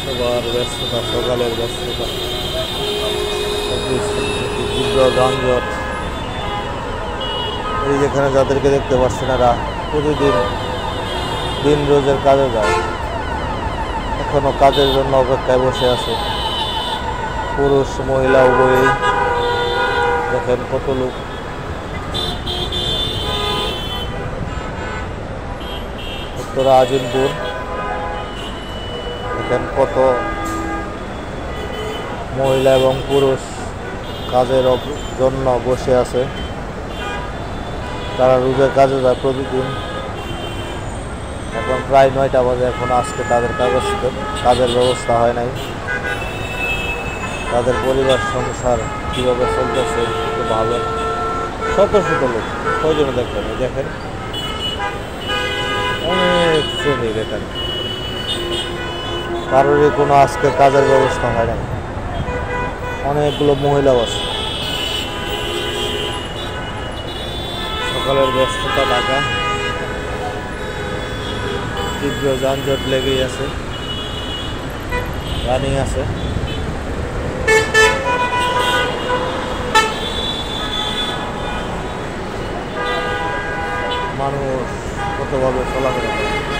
সবার ব্যস্ততা, সকালের ব্যস্ততা, তীব্র যানজট। এই যেখানে যাদেরকে দেখতে পাচ্ছেন এরা প্রতিদিন দিন রোজের কাজে যায়, এখনো কাজের জন্য অপেক্ষায় বসে আছে। পুরুষ মহিলা উভয়ই, দেখেন কত লোক। উত্তরা আজিমপুর, দেখেন কত মহিলা এবং পুরুষ কাজের জন্য বসে আছে। তারা রোজের কাজে যায় প্রতিদিন। এখন প্রায় 9টা বাজে, এখন আজকে তাদের কাজের ব্যবস্থা হয় নাই। তাদের পরিবার সংসার কীভাবে চলতেছে একটু ভাবেন। শত শত লোক, কয়জনে দেখবেন, দেখেন অনেক শ্রমিক এখানে, কারোরই কোনো আজকে কাজের ব্যবস্থা হয় নাই। অনেকগুলো মহিলাও আছে। সকালের ব্যস্ততা ঢাকা, তীব্র যানজট লেগেই আছে, রানিং আছে। মানুষ কতভাবে চলাফেরা করে।